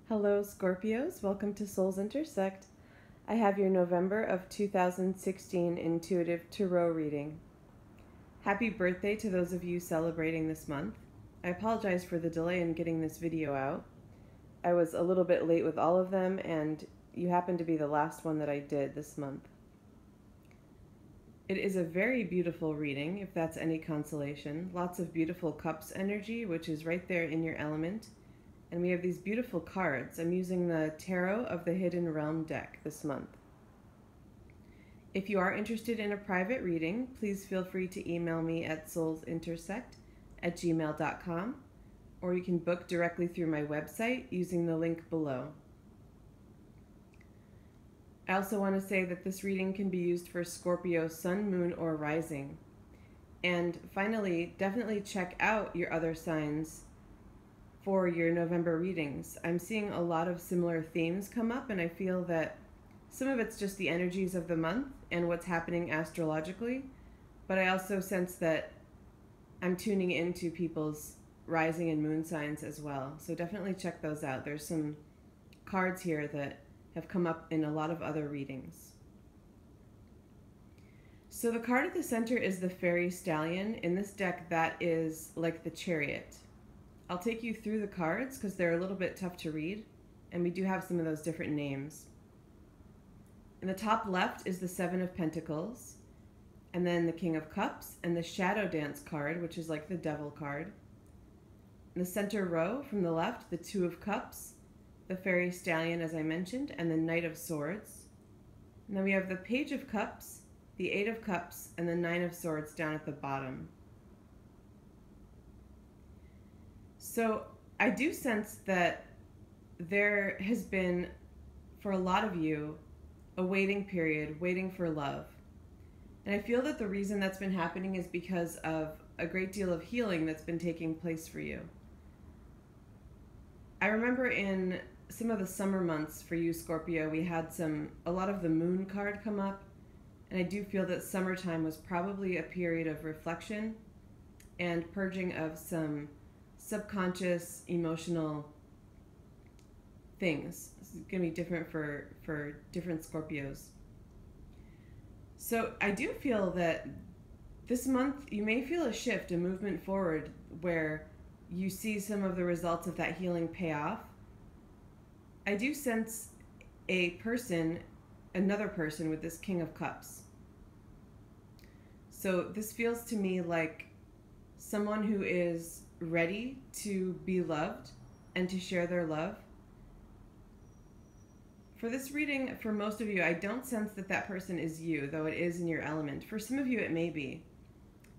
Hello, Scorpios. Welcome to Souls Intersect. I have your November of 2016 Intuitive Tarot reading. Happy birthday to those of you celebrating this month. I apologize for the delay in getting this video out. I was a little bit late with all of them, and you happen to be the last one that I did this month. It is a very beautiful reading, if that's any consolation. Lots of beautiful cups energy, which is right there in your element. And we have these beautiful cards. I'm using the Tarot of the Hidden Realm deck this month. If you are interested in a private reading, please feel free to email me at soulsintersect@gmail.com, or you can book directly through my website using the link below. I also want to say that this reading can be used for Scorpio, Sun, Moon, or Rising. And finally, definitely check out your other signs for your November readings. I'm seeing a lot of similar themes come up, and I feel that some of it's just the energies of the month and what's happening astrologically, but I also sense that I'm tuning into people's rising and moon signs as well. So definitely check those out. There's some cards here that have come up in a lot of other readings. So the card at the center is the Fairy Stallion. In this deck, that is like the Chariot. I'll take you through the cards because they're a little bit tough to read, and we do have some of those different names. In the top left is the Seven of Pentacles, and then the King of Cups, and the Shadow Dance card, which is like the Devil card. In the center row from the left, the Two of Cups, the Fairy Stallion, as I mentioned, and the Knight of Swords. And then we have the Page of Cups, the Eight of Cups, and the Nine of Swords down at the bottom. So I do sense that there has been, for a lot of you, a waiting period, waiting for love. And I feel that the reason that's been happening is because of a great deal of healing that's been taking place for you. I remember in some of the summer months for you, Scorpio, we had a lot of the Moon card come up, and I do feel that summertime was probably a period of reflection and purging of some subconscious emotional things. It's going to be different for different Scorpios. So I do feel that this month you may feel a shift, a movement forward, where you see some of the results of that healing pay off. I do sense another person with this King of Cups. So this feels to me like someone who is ready to be loved and to share their love. For this reading, for most of you, I don't sense that that person is you, though it is in your element. For some of you, it may be,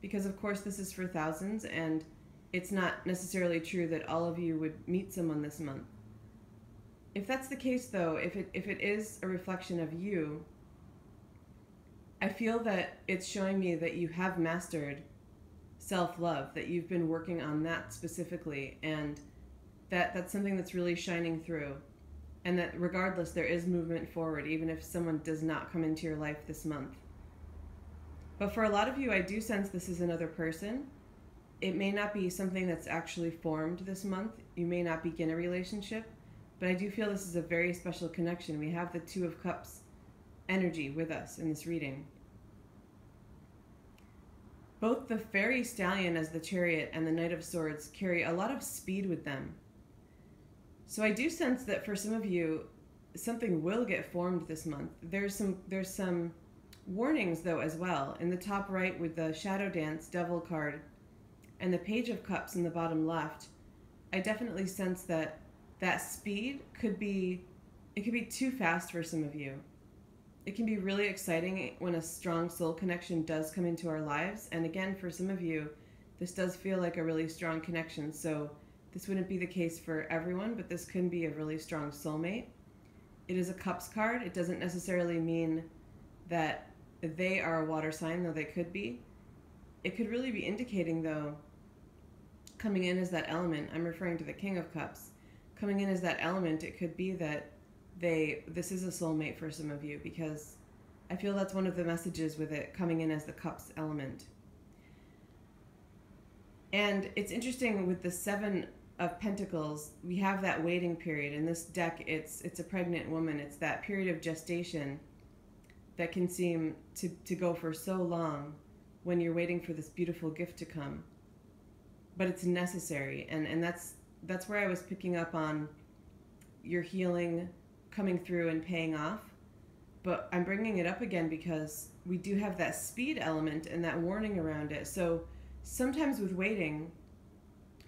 because of course this is for thousands, and it's not necessarily true that all of you would meet someone this month. If that's the case, though, if it is a reflection of you, I feel that it's showing me that you have mastered self-love, that you've been working on that specifically, and that's something that's really shining through, and that regardless there is movement forward, even if someone does not come into your life this month. But for a lot of you, I do sense this is another person. It may not be something that's actually formed this month. You may not begin a relationship, but I do feel this is a very special connection. We have the Two of Cups energy with us in this reading. Both the Fairy Stallion as the Chariot and the Knight of Swords carry a lot of speed with them. So I do sense that for some of you, something will get formed this month. There's some warnings, though, as well. In the top right with the Shadow Dance Devil card and the Page of Cups in the bottom left, I definitely sense that speed could be too fast for some of you. It can be really exciting when a strong soul connection does come into our lives. And again, for some of you, this does feel like a really strong connection. So this wouldn't be the case for everyone, but this can be a really strong soulmate. It is a Cups card. It doesn't necessarily mean that they are a water sign, though they could be. It could really be indicating, though, coming in as that element. I'm referring to the King of Cups. Coming in as that element, it could be that this is a soulmate for some of you, because I feel that's one of the messages with it coming in as the Cups element. And it's interesting with the Seven of Pentacles, we have that waiting period. In this deck, it's a pregnant woman. It's that period of gestation that can seem to go for so long when you're waiting for this beautiful gift to come. But it's necessary, and that's where I was picking up on your healing coming through and paying off. But I'm bringing it up again because we do have that speed element and that warning around it. So sometimes with waiting,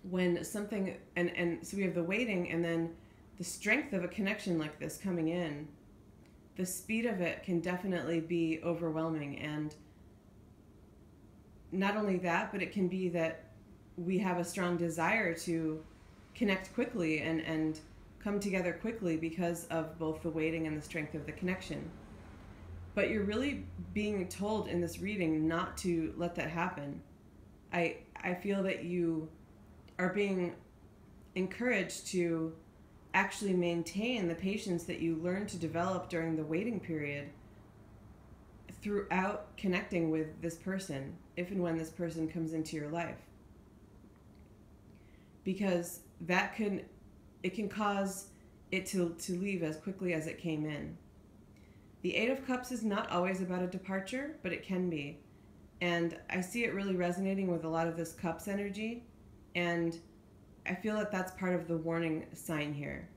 when something, and so we have the waiting and then the strength of a connection like this coming in, the speed of it can definitely be overwhelming. And not only that, but it can be that we have a strong desire to connect quickly and come together quickly because of both the waiting and the strength of the connection. But you're really being told in this reading not to let that happen. I feel that you are being encouraged to actually maintain the patience that you learned to develop during the waiting period throughout connecting with this person, if and when this person comes into your life. Because it can cause it to leave as quickly as it came in. The Eight of Cups is not always about a departure, but it can be. And I see it really resonating with a lot of this Cups energy, and I feel that that's part of the warning sign here.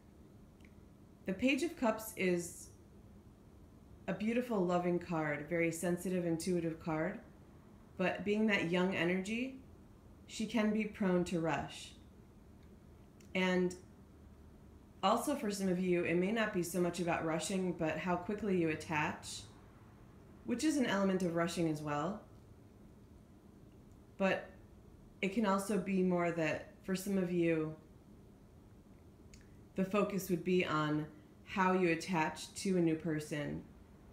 The Page of Cups is a beautiful, loving card, very sensitive, intuitive card, but being that young energy, she can be prone to rush. And also for some of you, it may not be so much about rushing, but how quickly you attach, which is an element of rushing as well. But it can also be more that for some of you, the focus would be on how you attach to a new person,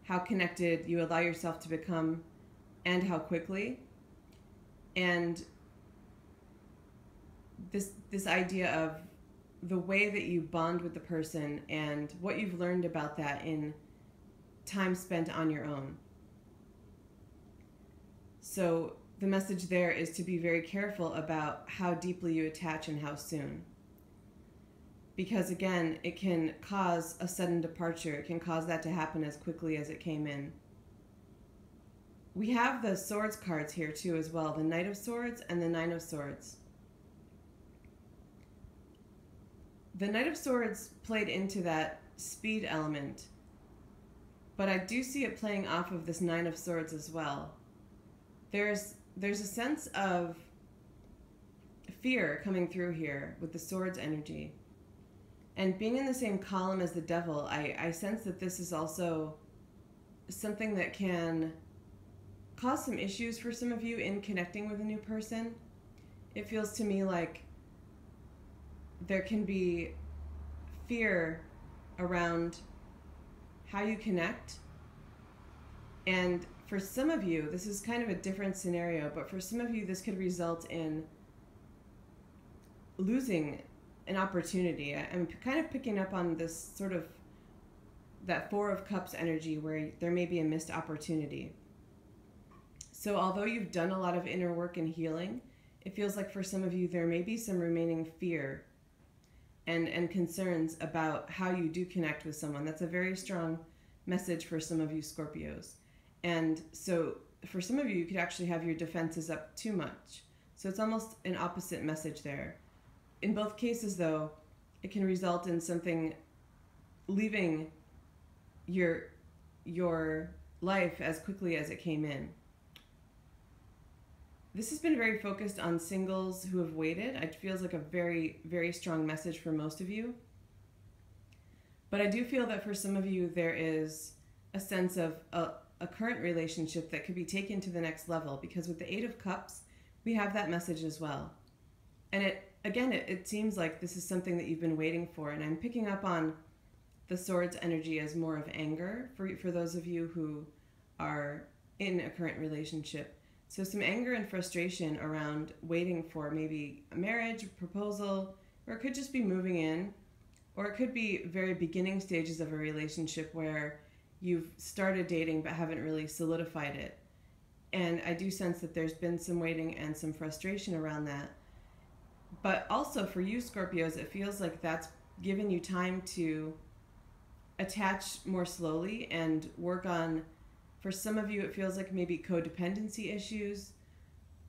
how connected you allow yourself to become, and how quickly. And this idea of the way that you bond with the person and what you've learned about that in time spent on your own. So the message there is to be very careful about how deeply you attach and how soon. Because again, it can cause a sudden departure. It can cause that to happen as quickly as it came in. We have the Swords cards here too as well, the Knight of Swords and the Nine of Swords. The Knight of Swords played into that speed element, but I do see it playing off of this Nine of Swords as well. There's a sense of fear coming through here with the Swords energy. And being in the same column as the Devil, I sense that this is also something that can cause some issues for some of you in connecting with a new person. It feels to me like there can be fear around how you connect. And for some of you, this is kind of a different scenario, but for some of you, this could result in losing an opportunity. I'm kind of picking up on this sort of that Four of Cups energy where there may be a missed opportunity. So although you've done a lot of inner work and healing, it feels like for some of you, there may be some remaining fear and concerns about how you do connect with someone. That's a very strong message for some of you Scorpios. And so for some of you, you could actually have your defenses up too much. So it's almost an opposite message there. In both cases, though, it can result in something leaving your life as quickly as it came in. This has been very focused on singles who have waited. It feels like a very, very strong message for most of you. But I do feel that for some of you, there is a sense of a current relationship that could be taken to the next level, because with the Eight of Cups, we have that message as well. And it seems like this is something that you've been waiting for. And I'm picking up on the Swords energy as more of anger for those of you who are in a current relationship. So some anger and frustration around waiting for maybe a marriage, a proposal, or it could just be moving in, or it could be very beginning stages of a relationship where you've started dating but haven't really solidified it. And I do sense that there's been some waiting and some frustration around that. But also for you, Scorpios, it feels like that's given you time to attach more slowly and work on, for some of you, it feels like maybe codependency issues.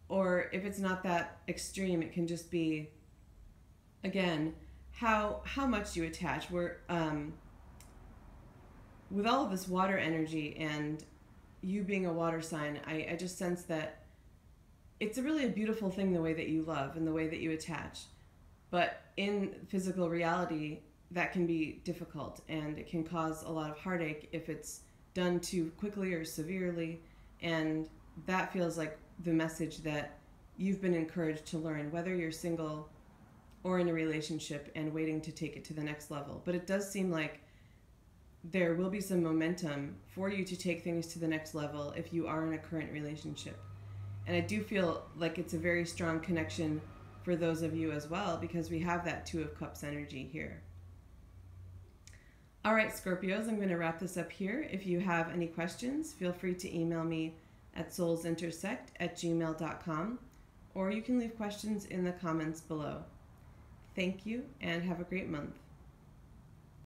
Or if it's not that extreme, it can just be, again, how much you attach. We're with all of this water energy and you being a water sign, I just sense that it's really a beautiful thing the way that you love and the way that you attach. But in physical reality, that can be difficult and it can cause a lot of heartache if it's done too quickly or severely. And that feels like the message that you've been encouraged to learn, whether you're single or in a relationship and waiting to take it to the next level. But it does seem like there will be some momentum for you to take things to the next level if you are in a current relationship. And I do feel like it's a very strong connection for those of you as well, because we have that Two of Cups energy here. All right, Scorpios, I'm going to wrap this up here. If you have any questions, feel free to email me at soulsintersect@gmail.com, or you can leave questions in the comments below. Thank you, and have a great month.